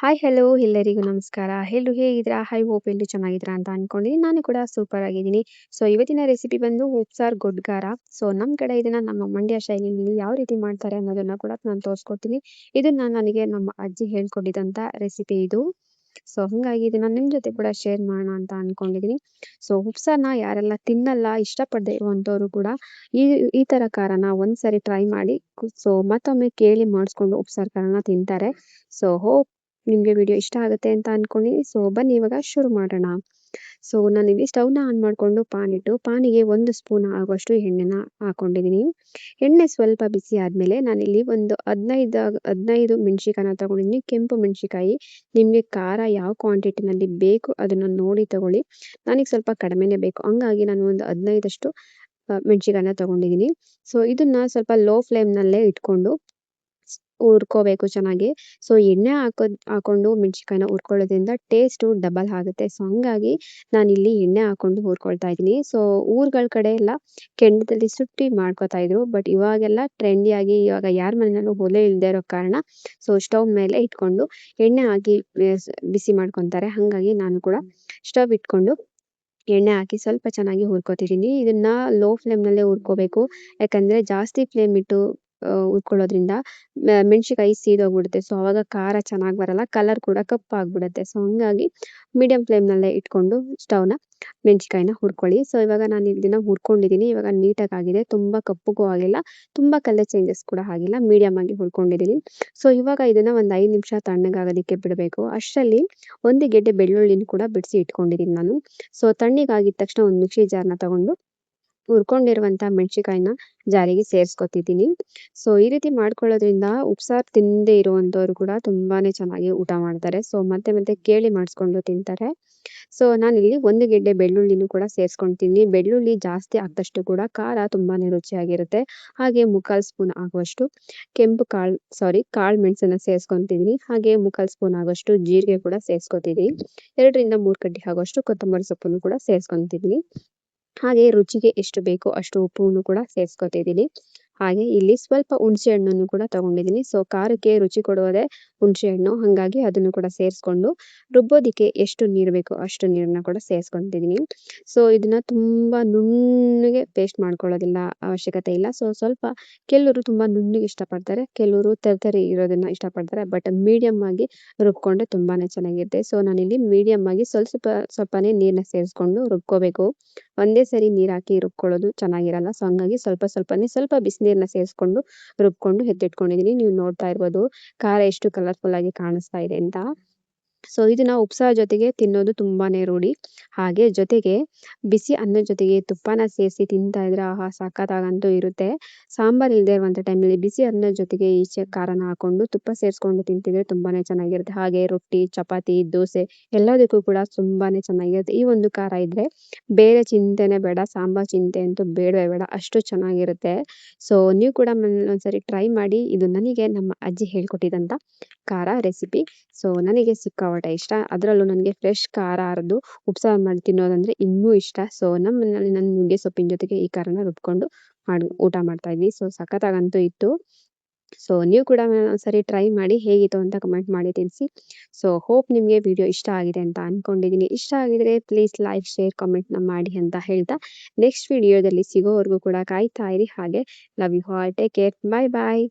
Hi hello ಎಲ್ಲರಿಗೂ ನಮಸ್ಕಾರ. ಎಲ್ಲರೂ ಹೇಗಿದ್ದೀರಾ? ಐ ಹೋಪ್ ಎಲ್ಲರೂ ಚೆನ್ನಾಗಿದ್ದೀರಾ ಅಂತ ಅನ್ಕೊಂಡಿದ್ದೀನಿ. ನಾನು ಕೂಡ ಸೂಪರ್ ಆಗಿದ್ದೀನಿ. ಸೊ ಇವತ್ತಿನ ರೆಸಿಪಿ ಬಂದು ಉಪ್ಸಾರು ಗೊಡ್ಗಾರ. ಸೊ ನಮ್ಮ ಕಡೆ ಇದನ್ನ ನಮ್ಮ ಮಂಡ್ಯ ಶೈಲಿಯಲ್ಲಿ ಯಾವ ರೀತಿ ಮಾಡ್ತಾರೆ ಅನ್ನೋದನ್ನ ಕೂಡ ನಾನು ತೋರಿಸ್ಕೊಡ್ತೀನಿ. ಇದನ್ನ ನನಗೆ ನಮ್ಮ ಅಜ್ಜಿ ಹೇಳ್ಕೊಟ್ಟಿದ್ದಂಥ ರೆಸಿಪಿ ಇದು. ಸೊ ಹಂಗಾಗಿ ಇದನ್ನ ನಿಮ್ಮ ಜೊತೆ ಕೂಡ ಶೇರ್ ಮಾಡೋಣ ಅಂತ ಅನ್ಕೊಂಡಿದ್ದೀನಿ. ಸೊ ಉಪ್ಸಾರನ್ನ ಯಾರೆಲ್ಲ ತಿನ್ನಲ್ಲ, ಇಷ್ಟಪಡದೆ ಇರುವಂಥವ್ರು ಕೂಡ ಈ ಈ ಥರ ಖಾರನ ಒಂದ್ಸರಿ ಟ್ರೈ ಮಾಡಿ. ಸೊ ಮತ್ತೊಮ್ಮೆ ಕೇಳಿ ಮಾಡಿಸ್ಕೊಂಡು ಉಪ್ಸಾರು ಖಾರನ ತಿಂತಾರೆ. ಸೊ ಹೋಪ್ ನಿಮಗೆ ವಿಡಿಯೋ ಇಷ್ಟ ಆಗುತ್ತೆ ಅಂತ ಅನ್ಕೊಂಡಿದ್ದೀನಿ. ಸೊ ಬನ್ನಿ ಇವಾಗ ಶುರು ಮಾಡೋಣ. ಸೊ ನಾನಿಲ್ಲಿ ಸ್ಟವ್ನ ಆನ್ ಮಾಡಿಕೊಂಡು ಪಾನ್ ಇಟ್ಟು ಪಾನಿಗೆ 1 ಸ್ಪೂನ್ ಆಗುವಷ್ಟು ಎಣ್ಣೆನ ಹಾಕೊಂಡಿದ್ದೀನಿ. ಎಣ್ಣೆ ಸ್ವಲ್ಪ ಬಿಸಿ ಆದಮೇಲೆ ನಾನಿಲ್ಲಿ ಒಂದು 15 ಮೆಣಸಿಕಾಯಿನ ತಗೊಂಡಿದ್ದೀನಿ. ಕೆಂಪು ಮೆಣಸಿಕಾಯಿ. ನಿಮಗೆ ಖಾರ ಯಾವ ಕ್ವಾಂಟಿಟಿನಲ್ಲಿ ಬೇಕು ಅದನ್ನು ನೋಡಿ ತಗೊಳ್ಳಿ. ನನಗೆ ಸ್ವಲ್ಪ ಕಡಿಮೆನೇ ಬೇಕು, ಹಂಗಾಗಿ ನಾನು ಒಂದು 15 ಮೆಣಸಿಕಾಯಿನ ತಗೊಂಡಿದ್ದೀನಿ. ಸೊ ಇದನ್ನ ಸ್ವಲ್ಪ ಲೋ ಫ್ಲೇಮ್ನಲ್ಲೇ ಇಟ್ಕೊಂಡು ಹುರ್ಕೋಬೇಕು ಚೆನ್ನಾಗಿ. ಸೊ ಎಣ್ಣೆ ಹಾಕೊಂಡು ಮೆಣಸಿಕಾಯಿನ ಹುರ್ಕೊಳ್ಳೋದ್ರಿಂದ ಟೇಸ್ಟು ಡಬಲ್ ಆಗುತ್ತೆ. ಸೊ ಹಂಗಾಗಿ ನಾನಿಲ್ಲಿ ಎಣ್ಣೆ ಹಾಕೊಂಡು ಹುರ್ಕೊಳ್ತಾ ಇದ್ದೀನಿ. ಸೊ ಊರುಗಳ ಕಡೆ ಎಲ್ಲ ಕೆಂಡದಲ್ಲಿ ಸುಟ್ಟು ಮಾಡ್ಕೊತಾ ಇದ್ರು. ಬಟ್ ಇವಾಗೆಲ್ಲ ಟ್ರೆಂಡಿಯಾಗಿ ಇವಾಗ ಯಾರ ಮನೆಯಲ್ಲೂ ಒಲೆ ಇಲ್ಲದೆ ಇರೋ ಕಾರಣ ಸೊ ಸ್ಟವ್ ಮೇಲೆ ಇಟ್ಕೊಂಡು ಎಣ್ಣೆ ಹಾಕಿ ಬಿಸಿ ಮಾಡ್ಕೊತಾರೆ. ಹಾಗಾಗಿ ನಾನು ಕೂಡ ಸ್ಟವ್ ಇಟ್ಕೊಂಡು ಎಣ್ಣೆ ಹಾಕಿ ಸ್ವಲ್ಪ ಚೆನ್ನಾಗಿ ಹುರ್ಕೊತಿದ್ದೀನಿ. ಇದನ್ನ ಲೋ ಫ್ಲೇಮ್ನಲ್ಲೇ ಹುರ್ಕೋಬೇಕು. ಯಾಕಂದರೆ ಜಾಸ್ತಿ ಫ್ಲೇಮ್ ಇಟ್ಟು ಹುರ್ಕೊಳ್ಳೋದ್ರಿಂದ ಮೆಣಸಿಕಾಯಿ ಸೀದೋಗ್ಬಿಡುತ್ತೆ. ಸೊ ಅವಾಗ ಖಾರ ಚೆನ್ನಾಗಿ ಬರಲ್ಲ, ಕಲರ್ ಕೂಡ ಕಪ್ಪಾಗ್ಬಿಡುತ್ತೆ. ಸೊ ಹಂಗಾಗಿ ಮೀಡಿಯಂ ಫ್ಲೇಮ್ನಲ್ಲೇ ಇಟ್ಕೊಂಡು ಸ್ಟವ್ನ ಮೆಣಸಿಕಾಯಿನ ಹುರ್ಕೊಳ್ಳಿ. ಸೊ ಇವಾಗ ನಾನು ಇದನ್ನ ಹುರ್ಕೊಂಡಿದ್ದೀನಿ. ಇವಾಗ ನೀಟಾಗಿ ಆಗಿದೆ, ತುಂಬ ಕಪ್ಪಗೂ ಆಗಿಲ್ಲ, ತುಂಬ ಕಲರ್ ಚೇಂಜಸ್ ಕೂಡ ಆಗಿಲ್ಲ, ಮೀಡಿಯಮ್ ಆಗಿ ಹುರ್ಕೊಂಡಿದ್ದೀನಿ. ಸೊ ಇವಾಗ ಇದನ್ನ ಒಂದು 5 ನಿಮಿಷ ತಣ್ಣಗಾಗೋದಕ್ಕೆ ಬಿಡಬೇಕು. ಅಷ್ಟರಲ್ಲಿ 1 ಗೆಡ್ಡೆ ಬೆಳ್ಳುಳ್ಳಿನ ಕೂಡ ಬಿಡಿಸಿ ಇಟ್ಕೊಂಡಿದ್ದೀನಿ ನಾನು. ಸೊ ತಣ್ಣಗಾಗಿದ ತಕ್ಷಣ ಒಂದು ಮಿಕ್ಸಿ ಜಾರ್ನ ತಗೊಂಡು ಹುರ್ಕೊಂಡಿರುವಂಥ ಮೆಣಸಿಕಾಯಿನ ಜಾರಿಗೆ ಸೇರಿಸ್ಕೊತಿದ್ದೀನಿ. ಸೊ ಈ ರೀತಿ ಮಾಡ್ಕೊಳ್ಳೋದ್ರಿಂದ ಉಪ್ಸಾರು ತಿನ್ನದೇ ಇರುವಂಥವ್ರು ಕೂಡ ತುಂಬಾನೇ ಚೆನ್ನಾಗಿ ಊಟ ಮಾಡ್ತಾರೆ. ಸೊ ಮತ್ತೆ ಕೇಳಿ ಮಾಡಿಸ್ಕೊಂಡು ತಿಂತಾರೆ. ಸೊ ನಾನಿಲ್ಲಿ 1 ಗೆಡ್ಡೆ ಬೆಳ್ಳುಳ್ಳಿನೂ ಕೂಡ ಸೇರಿಸ್ಕೊಳ್ತೀನಿ. ಬೆಳ್ಳುಳ್ಳಿ ಜಾಸ್ತಿ ಹಾಕಿದಷ್ಟು ಕೂಡ ಖಾರ ತುಂಬಾನೇ ರುಚಿಯಾಗಿರುತ್ತೆ. ಹಾಗೆ 3/4 ಸ್ಪೂನ್ ಆಗುವಷ್ಟು ಕಾಳು ಮೆಣಸನ್ನ ಸೇರಿಸ್ಕೊತಿದ್ದೀನಿ. ಹಾಗೆ 3/4 ಸ್ಪೂನ್ ಆಗುವಷ್ಟು ಜೀರಿಗೆ ಕೂಡ ಸೇರಿಸ್ಕೊತಿದ್ದೀನಿ. 2 ರಿಂದ 3 ಕಡ್ಡಿ ಆಗುವಷ್ಟು ಕೊತ್ತಂಬರಿ ಸೊಪ್ಪನ್ನು ಕೂಡ ಸೇರಿಸ್ಕೊತಿದ್ದೀನಿ. ಹಾಗೆ ರುಚಿಗೆ ಎಷ್ಟು ಬೇಕೋ ಅಷ್ಟು ಉಪ್ಪನ್ನು ಕೂಡ ಸೇರಿಸ್ಕೊತಿದ್ದೀನಿ. ಹಾಗೆ ಇಲ್ಲಿ ಸ್ವಲ್ಪ ಹುಣಸೆ ಹಣ್ಣನ್ನು ಕೂಡ ತಗೊಂಡಿದ್ದೀನಿ. ಸೊ ಖಾರಕ್ಕೆ ರುಚಿ ಕೊಡೋದೇ ಹುಣಸೆ ಹಣ್ಣು, ಹಾಗಾಗಿ ಅದನ್ನು ಕೂಡ ಸೇರಿಸ್ಕೊಂಡು ರುಬ್ಬೋದಕ್ಕೆ ಎಷ್ಟು ನೀರು ಬೇಕೋ ಅಷ್ಟು ನೀರನ್ನ ಕೂಡ ಸೇರಿಸ್ಕೊತಿದ್ದೀನಿ. ಸೊ ಇದನ್ನ ತುಂಬ ನುಣ್ಣಗೆ ಪೇಸ್ಟ್ ಮಾಡ್ಕೊಳ್ಳೋದಿಲ್ಲ ಅವಶ್ಯಕತೆ ಇಲ್ಲ. ಸೊ ಸ್ವಲ್ಪ ಕೆಲವರು ತುಂಬ ನುಣ್ಣಗೆ ಇಷ್ಟಪಡ್ತಾರೆ, ಕೆಲವರು ತರಿ ಇರೋದನ್ನ ಇಷ್ಟಪಡ್ತಾರೆ. ಬಟ್ ಮೀಡಿಯಮ್ ಆಗಿ ರುಬ್ಕೊಂಡ್ರೆ ತುಂಬಾನೇ ಚೆನ್ನಾಗಿರುತ್ತೆ. ಸೊ ನಾನಿಲ್ಲಿ ಮೀಡಿಯಮ್ ಆಗಿ ಸ್ವಲ್ಪನೇ ನೀರನ್ನ ಸೇರಿಸ್ಕೊಂಡು ರುಬ್ಕೋಬೇಕು. ಒಂದೇ ಸರಿ ನೀರು ಹಾಕಿ ರುಬ್ಕೊಳ್ಳೋದು ಚೆನ್ನಾಗಿರಲ್ಲ. ಸೊ ಹಂಗಾಗಿ ಸ್ವಲ್ಪ ಬಿಸಿನೀರನ್ನ ಸೇರಿಸ್ಕೊಂಡು ರುಬ್ಕೊಂಡು ಎತ್ತಿಟ್ಕೊಂಡಿದ್ದೀನಿ. ನೀವು ನೋಡ್ತಾ ಇರ್ಬೋದು ಖಾರ ಎಷ್ಟು ಕಲರ್ಫುಲ್ ಆಗಿ ಕಾಣಿಸ್ತಾ ಇದೆ ಅಂತ. ಸೊ ಇದನ್ನ ಉಪ್ಸಾರು ಜೊತೆಗೆ ತಿನ್ನೋದು ತುಂಬಾನೇ ರೂಢಿ. ಹಾಗೆ ಜೊತೆಗೆ ಬಿಸಿ ಅನ್ನದ ಜೊತೆಗೆ ತುಪ್ಪನ ಸೇರಿಸಿ ತಿಂತಾ ಇದ್ರೆ ಆಹಾ ಸಖತ್ತಾಗಂತೂ ಇರುತ್ತೆ. ಸಾಂಬಾರು ಇಲ್ಲದೆ ಇರುವಂಥ ಟೈಮಲ್ಲಿ ಬಿಸಿ ಅನ್ನದ ಜೊತೆಗೆ ಈಚೆ ಖಾರನ ಹಾಕೊಂಡು ತುಪ್ಪ ಸೇರಿಸ್ಕೊಂಡು ತಿಂತಿದ್ರೆ ತುಂಬಾನೇ ಚೆನ್ನಾಗಿರುತ್ತೆ. ಹಾಗೆ ರೊಟ್ಟಿ, ಚಪಾತಿ, ದೋಸೆ ಎಲ್ಲದಕ್ಕೂ ಕೂಡ ತುಂಬಾನೇ ಚೆನ್ನಾಗಿರುತ್ತೆ. ಈ ಒಂದು ಖಾರ ಇದ್ರೆ ಬೇರೆ ಚಿಂತೆನೇ ಬೇಡ, ಸಾಂಬಾರು ಚಿಂತೆ ಅಂತೂ ಬೇಡವೇ ಬೇಡ, ಅಷ್ಟು ಚೆನ್ನಾಗಿರುತ್ತೆ. ಸೊ ನೀವು ಕೂಡ ಒಂದ್ಸರಿ ಟ್ರೈ ಮಾಡಿ. ಇದು ನನಗೆ ನಮ್ಮ ಅಜ್ಜಿ ಹೇಳ್ಕೊಟ್ಟಿದ್ದಂಥ ಖಾರ ರೆಸಿಪಿ. ಸೊ ನನಗೆ ಸಿಕ್ಕಾಪಟ್ಟೆ ಇಷ್ಟ. ಅದರಲ್ಲೂ ನನಗೆ ಫ್ರೆಶ್ ಖಾರ ಅರೆದು ಉಪ್ಸಾರು ಮಾಡಿ ತಿನ್ನೋದಂದ್ರೆ ಇನ್ನೂ ಇಷ್ಟ. ಸೊ ನಮ್ಮ ಮನೆಯಲ್ಲಿ ನಾನು ನುಗ್ಗೆ ಸೊಪ್ಪಿನ ಜೊತೆಗೆ ಈ ಖಾರನ ರುಬ್ಕೊಂಡು ಊಟ ಮಾಡ್ತಾ ಇದ್ವಿ. ಸೊ ಸಖತ್ತಾಗಂತೂ ಇತ್ತು. ಸೊ ನೀವು ಕೂಡ ಒಂದ್ಸರಿ ಟ್ರೈ ಮಾಡಿ, ಹೇಗಿತ್ತು ಅಂತ ಕಮೆಂಟ್ ಮಾಡಿ ತಿಳಿಸಿ. ಸೊ ಹೋಪ್ ನಿಮಗೆ ವಿಡಿಯೋ ಇಷ್ಟ ಆಗಿದೆ ಅಂತ ಅನ್ಕೊಂಡಿದ್ದೀನಿ. ಇಷ್ಟ ಆಗಿದ್ರೆ ಪ್ಲೀಸ್ ಲೈಕ್, ಶೇರ್, ಕಮೆಂಟ್ನ ಮಾಡಿ ಅಂತ ಹೇಳ್ತಾ ನೆಕ್ಸ್ಟ್ ವಿಡಿಯೋದಲ್ಲಿ ಸಿಗೋವರೆಗೂ ಕೂಡ ಕಾಯ್ತಾ ಇರಿ. ಹಾಗೆ love you all, take care, bye bye.